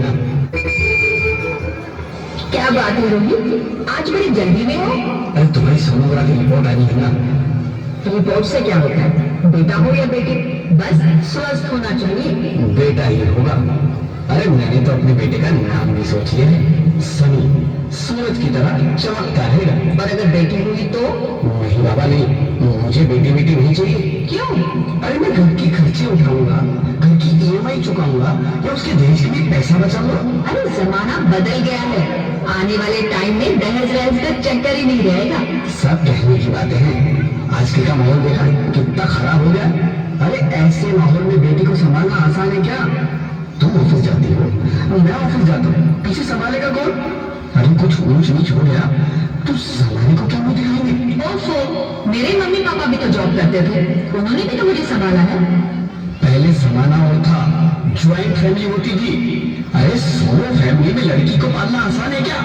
ना। क्या बात है रोहित, आज बड़ी जल्दी में हो? अरे तुम्हारी सोनोग्राफी रिपोर्ट आई है ना। रिपोर्ट से क्या होता है, बेटा हो या बेटी, बस स्वस्थ होना चाहिए। बेटा ही होगा। अरे मैंने तो अपने बेटे का नाम भी सोच लिया है, सनी। सूरज की तरह चमकता रहेगा। और अगर बेटी हुई तो? नहीं बाबा नहीं, मुझे बेटी बेटी नहीं चाहिए। क्यों? अरे मैं घर की खर्चे उठाऊंगा, घर की ईएमआई चुकाऊंगा या उसके दहेज के लिए पैसा बचाऊंगा। अरे जमाना बदल गया है, आने वाले टाइम में दहेज वहेज का चक्कर ही नहीं रहेगा। सब कहने की बातें हैं, आजकल का माहौल देखा है कितना खराब हो गया। अरे ऐसे माहौल में बेटी को संभालना आसान है क्या? तुम ऑफिस जाती हो, मैं ऑफिस जाता हूँ, पीछे संभालेगा कौन? अरे कुछ ऊंच नीच हो गया तो संभालने को क्या मुंह दिखाएंगे? ओफो, मेरे मम्मी पापा भी तो जॉब करते थे, उन्होंने भी तो मुझे संभाला है। पहले जमाना और था, ज्वाइंट फैमिली होती थी। अरे सोलो फैमिली में लड़की को पालना आसान है क्या?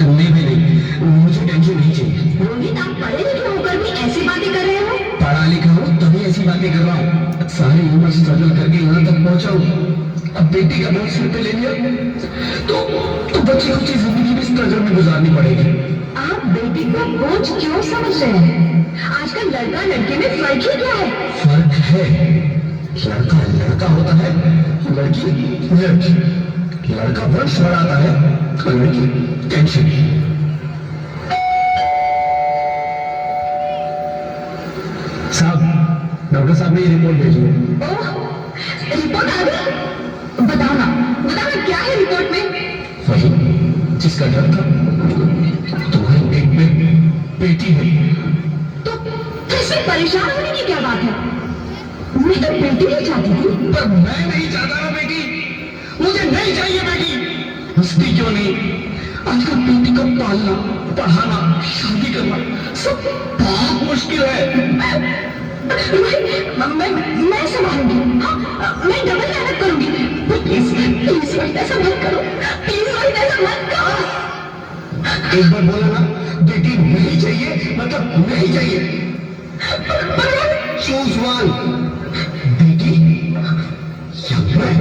नहीं भाई नहीं, मुझे टेंशन नहीं चाहिए। रोहित, आप पढ़े लिखे होकर भी ऐसी बातें कर रहे हो? पढ़ा लिखा हूँ तभी ऐसी बातें कर रहा हूँ। सारी उम्र स्ट्रगल करके यहाँ तक पहुँचा हूँ, अब बेटी का बोझ सिर पे ले लिया तो बच्ची कुछ जिंदगी भी स्ट्रगल में गुजारनी पड़ेगी। आप बेटी को बोझ क्यों समझ रहे हैं? आजकल लड़का लड़की में फर्क ही क्या है? फर्क है, लड़का लड़का होता है, लड़की लड़की। लड़का वंश बढ़ाता है, लड़की टेंशन। साहब, डॉक्टर साहब ने ये रिपोर्ट भेजी है। ओह, रिपोर्ट आ गई? बताना बताना, क्या है रिपोर्ट में? वही जिसका डर था, तुम्हारे पेट में बेटी है। तो इसमें परेशान होने की क्या बात है? मैं तो बेटी नहीं चाहती थी। पर मैं नहीं चाहता ना बेटी, मुझे नहीं चाहिए बेटी। हंसती क्यों नहीं? आजकल बेटी को पालना, पढ़ाना, शादी करना सब बहुत मुश्किल है। मैं संभालूंगी। हाँ, मैं डबल मेहनत करूंगी। प्लीज प्लीज ऐसा मत करो, प्लीज ऐसा मत करो। एक बार बोला ना, बेटी नहीं चाहिए मतलब नहीं चाहिए। चूज वन, बेटी या मैं।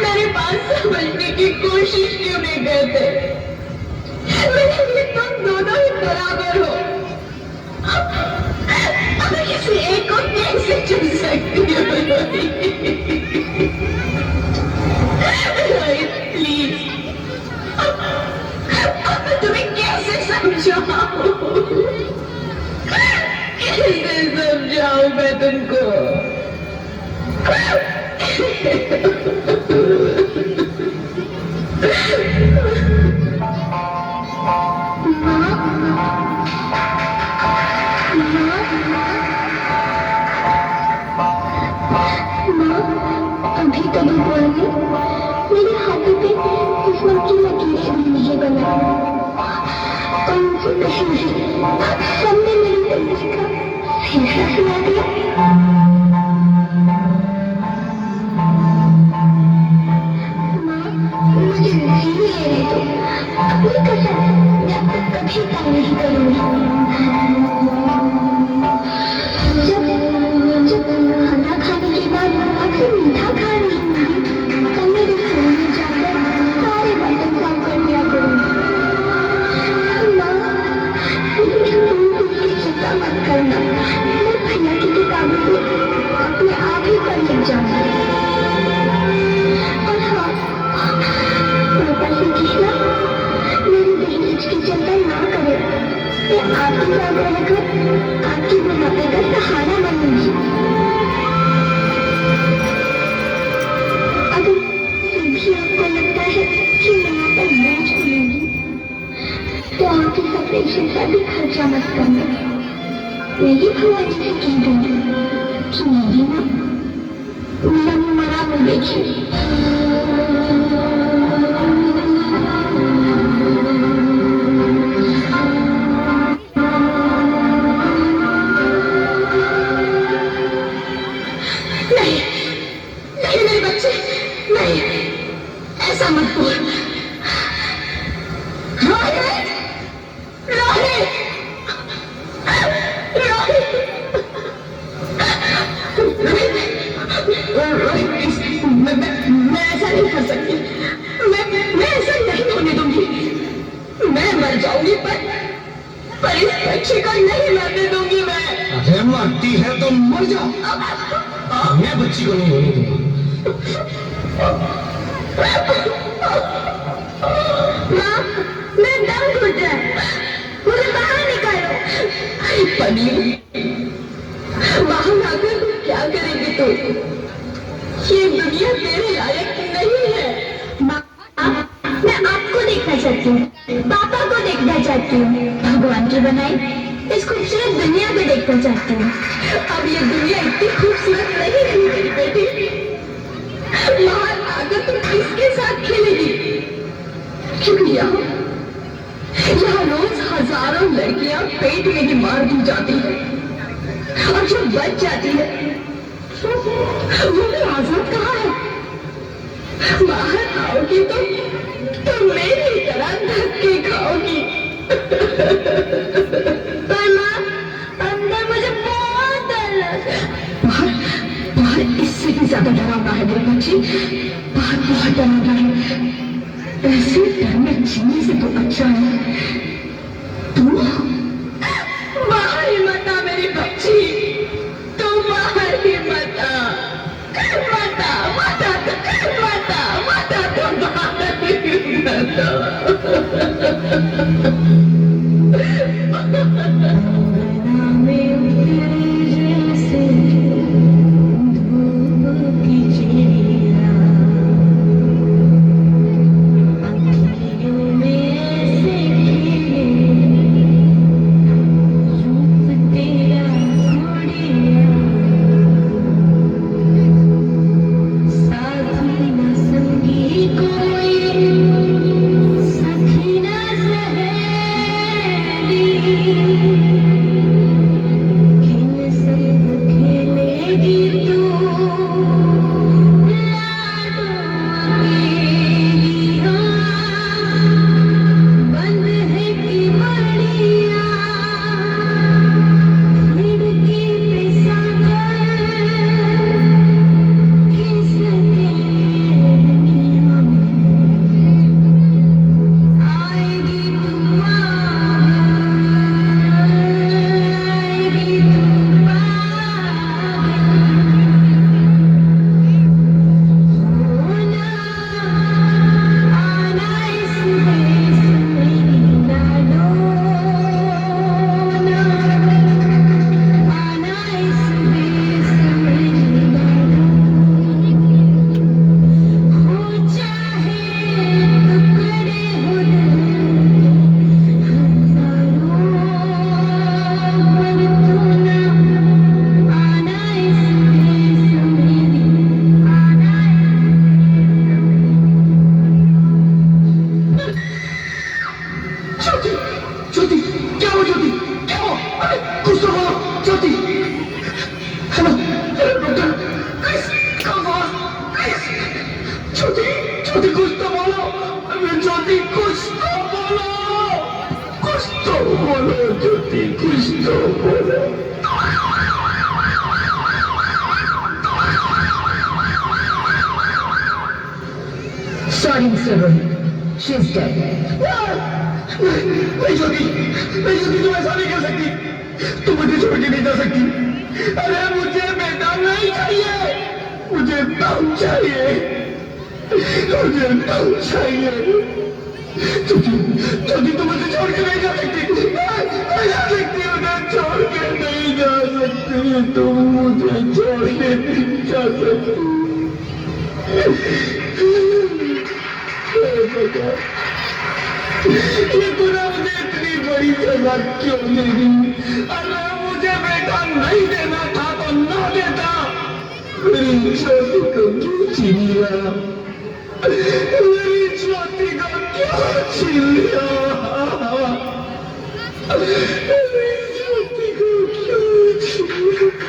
मेरे पास समझने की कोशिश क्यों नहीं करते? मेरे लिए तुम दोनों ही बराबर हो। अब किसी एक को कैसे चुन सकती हो? प्लीज, तुम्हें कैसे समझाऊं? कैसे समझाऊं मैं तुमको? अभी कभी बोलेंगे, मेरे हाथों पे दुश्मन की लकीरें भी नहीं बना। कौन सी कश्मीरी सबने मेरी तबीयत का फैसला सुना दिया। मुझे नहीं लेने दो, अपनी कसम मैं अब तक कभी तय नहीं करूंगी। जब खाना खाने के बाद अक्सर मीठा खा रही थी, तब मेरे फोन में जाकर सारे बर्तन साफ कर दिया करूंगी। माँ, तुम उसकी चिंता मत करना, मैं भैया की किताबों को अपने आप ही पढ़ लिख जाऊंगी। और हाँ, पापा से कहना मेरी दहेज की चिंता ना करे, मैं आपके साथ रहकर आपके बुढ़ापे का सहारा बनूंगी। अगर फिर भी आपको लगता है कि मैं आप पर बोझ बनूंगी, तो आप इस ऑपरेशन का भी खर्चा मत करना। मैं ही भगवान से कह दूंगी कि मेरी माँ मेरा मुँह मरा मुँह देखी। नहीं नहीं मेरे बच्चे, नहीं, ऐसा मत बोल। रोहित, रोहित। जाऊंगी पर इस बच्चे को नहीं मरने दूंगी मैं। अरे मरती है तो मर जा, मैं बच्ची को नहीं होने दूंगा। माँ, मैं दम घुट रहा है, मुझे बाहर निकालो। पगली, बाहर आकर क्या करेगी तू? ये दुनिया तेरे लायक नहीं है। माँ, मैं आपको देखना चाहती हूँ, पापा को देखना चाहती हूँ, भगवान की बनाई इस खूबसूरत दुनिया को देखना चाहती हूँ। अब ये दुनिया इतनी खूबसूरत नहीं रही मेरी बेटी। बाहर आकर तुम किसके साथ खेलेगी? क्योंकि यहाँ रोज हजारों लड़कियां पेट में ही मार दी जाती है और जो बच जाती है वो भी आजाद कहाँ है? बाहर आओगी तो मेरी तरह धक्के खाओगी। पर माँ, अंदर मुझे बहुत डर लगता है। बाहर इससे भी ज्यादा डरावना है मेरे बच्चे, बाहर बहुत डरावना है। ऐसे डर में जीने से तो अच्छा है तू बाहर ही मत आ मेरी बच्ची, तू बाहर ही मत आ, मत आ, मत आ, मत आ, मत आ, तू बाहर ही मत Sorry, Mr. Rohit. She's dead. नहीं ज्योति, तुम ऐसा नहीं कर सकती, तुम मुझे छोड़ के नहीं जा सकती। अरे मुझे बेटा नहीं चाहिए, मुझे दम चाहिए, मुझे दम चाहिए। ज्योति तुम मुझे छोड़ के नहीं जा सकती, नहीं जा सकती, मुझे छोड़ के नहीं जा सकती, तुम मुझे छोड़ के नहीं जा सकती। ये गुनाह मुझे इतनी बड़ी सजा क्यों दे दी? अगर मुझे बेटा नहीं देना था तो ना देता, मेरी छोटी को क्यों छीन लिया? मेरी छोटी को क्यों छीन लिया? मेरी छोटी को क्यों छीन लिया?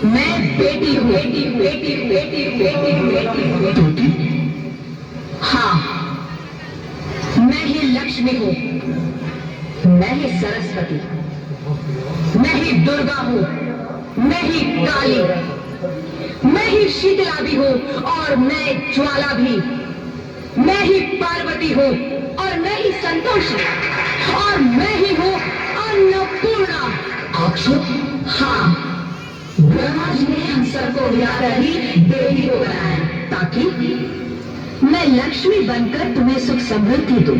मैं बेटी हूँ, बेटी? हाँ, मैं ही लक्ष्मी हूँ, मैं ही सरस्वती, मैं ही दुर्गा हूँ, मैं ही काली, मैं ही शीतला भी हूँ और मैं ज्वाला भी, मैं ही पार्वती हूँ और मैं ही संतोषी और मैं ही हूँ अन्नपूर्णा। आप सब? हाँ, ब्रह्मा जी ने हम सबको मिलाकर ही देवी को बनाया ताकि मैं लक्ष्मी बनकर तुम्हें सुख समृद्धि दूं,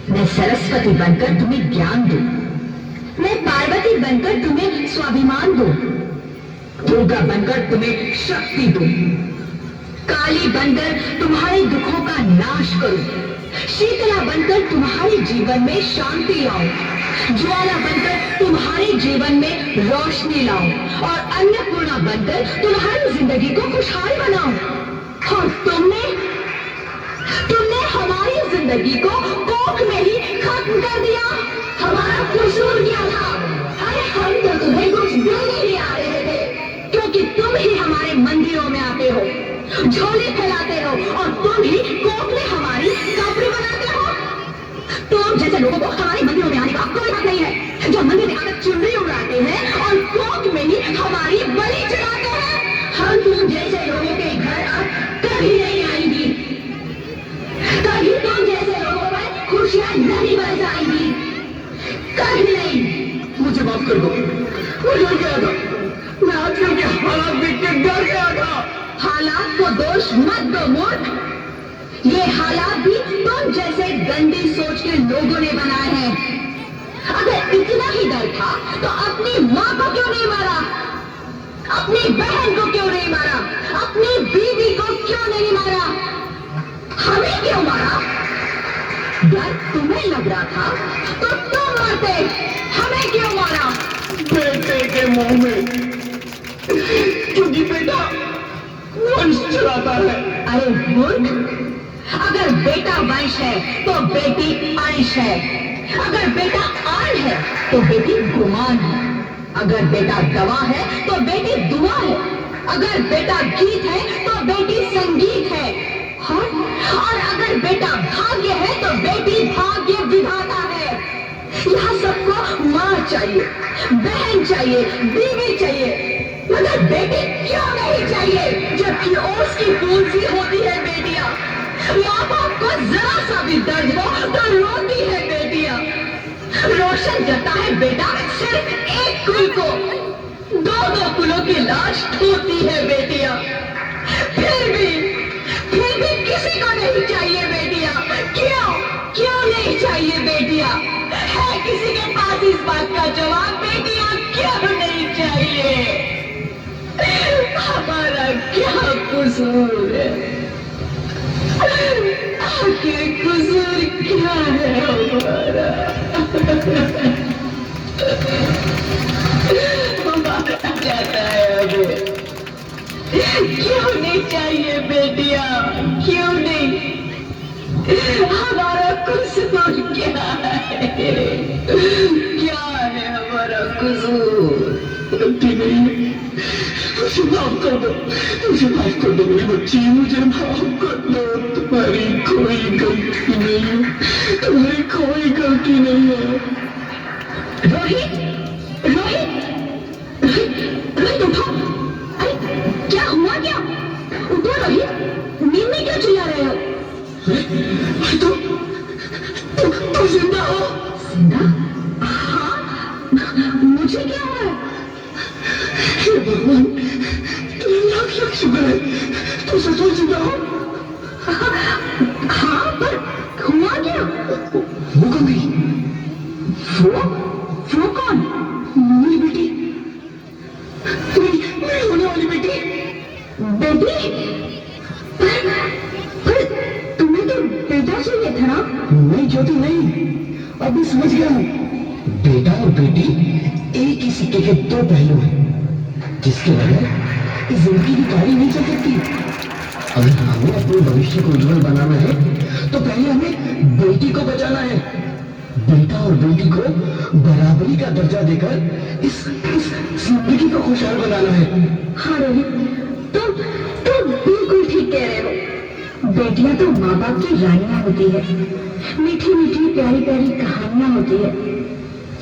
मैं सरस्वती बनकर तुम्हें ज्ञान दूं, मैं पार्वती बनकर तुम्हें स्वाभिमान दूं, दुर्गा बनकर तुम्हें शक्ति दूं, काली बनकर तुम्हारे दुखों का नाश करूं, शीतला बनकर तुम्हारे जीवन में शांति लाऊं, ज्वाला बनकर तुम्हारे जीवन में रोशनी लाऊं और अन्नपूर्णा बनकर तुम्हारी जिंदगी को खुशहाल बनाऊं। और तुमने हमारी जिंदगी को कोख में ही खत्म कर दिया। हमारा कसूर क्या था? अरे हम तो तुम्हें कुछ देने ही आ रहे थे, क्योंकि तुम ही हमारे मंदिरों में आते हो, झोले फैलाते हो और तुम ही कोख में हमारी कब्र बनाते हो। तुम जैसे लोगों को हमारे मंदिरों में आने का कोई हक नहीं है, जो मंदिर में आकर चुनरी उड़ाते हैं और कोख में ही हमारी बलि चढ़ाते हैं। हम तुम जैसे लोगों के घर अब कभी नहीं आएंगी, कभी तुम जैसे लोगों पर खुशियां नहीं बरसाएंगी, कभी नहीं। मुझे माफ कर दो, मुझे क्या था, मैं आजकल के हालात देख के डर गया था। हालात को दोष मत दो मूर्ख, ये हालात भी तुम जैसे गंदी सोच के लोगों ने बनाए हैं। अगर इतना ही डर था तो अपनी माँ को क्यों नहीं मारा, अपनी बहन को क्यों नहीं मारा, अपनी बीवी को क्यों नहीं मारा, हमें क्यों मारा? डर तुम्हें लग रहा था तो तुम मरते, हमें क्यों मारा? बेटे के मुंह में, क्योंकि बेटा वंश चलाता है। अरे मूर्ख, अगर बेटा वंश है तो बेटी अंश है, अगर बेटा आन है तो बेटी गुमान है, अगर बेटा दवा है तो बेटी दुआ है, अगर बेटा गीत है तो बेटी संगीत है, और अगर बेटा भाग्य है तो बेटी भाग्य विधाता है। यहाँ सबको माँ चाहिए, बहन चाहिए, बीवी चाहिए, मगर बेटी क्यों नहीं चाहिए? जबकि ओस की पूंजी होती है बेटियां। माँ बाप को जरा सा भी दर्द हो तो रोती है बेटियां। रोशन करता है बेटा सिर्फ एक कुल को, दो दो कुलों की लाश ढूंढती है बेटियां। फिर भी किसी को नहीं चाहिए बेटियां। क्यों नहीं चाहिए बेटियां? है किसी के पास इस बात का जवाब? बेटियां क्यों नहीं चाहिए? हमारा क्या कसूर है? आखिर कसूर क्या है हमारा? हमारा जाता है अभी। क्यों नहीं चाहिए बेटियां? क्यों नहीं? हमारा कसूर क्या है? क्या है हमारा कसूर? गलती नहीं है, मुझे माफ कर दो, मुझे माफ कर दो मेरी बच्ची, मुझे माफ कर दो। तुम्हारी कोई गलती नहीं है, तुम्हारी कोई गलती नहीं है। रोहित, रोहित, रोहित उठो। अरे क्या हुआ? क्या उठो रोहित, नींद में क्यों चिल्ला रहे हो? तुम जिंदा हो? जिंदा? हाँ, मुझे क्या हुआ? हे भगवान, तेरा लाख लाख शुक्र है, तुम सचमुच जिंदा हो। हाँ, पर हुआ क्या? वो कौन गई? वो कौन? मेरी बेटी, मेरी होने वाली बेटी। बेटी? पर तुम्हें तो बेटा चाहिए था ना? नहीं ज्योति नहीं, अभी समझ गया हूँ। बेटा और बेटी एक ही सिक्के के दो पहलू हैं, जिसके बगैर इस जिंदगी की गाड़ी नहीं चल सकती। अगर हमें अपने भविष्य को उज्जवल बनाना है तो पहले हमें बेटी को बचाना है। बेटा और बेटी को बराबरी का दर्जा देकर इस जिंदगी को खुशहाल बनाना है। हाँ रोहित, तुम बिल्कुल ठीक कह रहे हो। बेटियां तो माँ बाप की रानियां होती है, मीठी मीठी प्यारी प्यारी कहानियां होती है।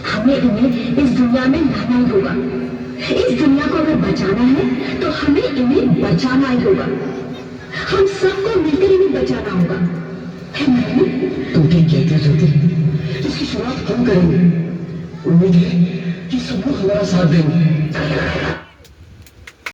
हमें इन्हें इस दुनिया में लाना ही होगा। इस दुनिया को अगर बचाना है तो हमें इन्हें बचाना ही होगा। हम सबको मिलकर इन्हें बचाना होगा, है ना? तुम ठीक कहती हो ज्योति, इसकी शुरुआत हम करेंगे। उम्मीद है कि सब लोग हमारा साथ देंगे।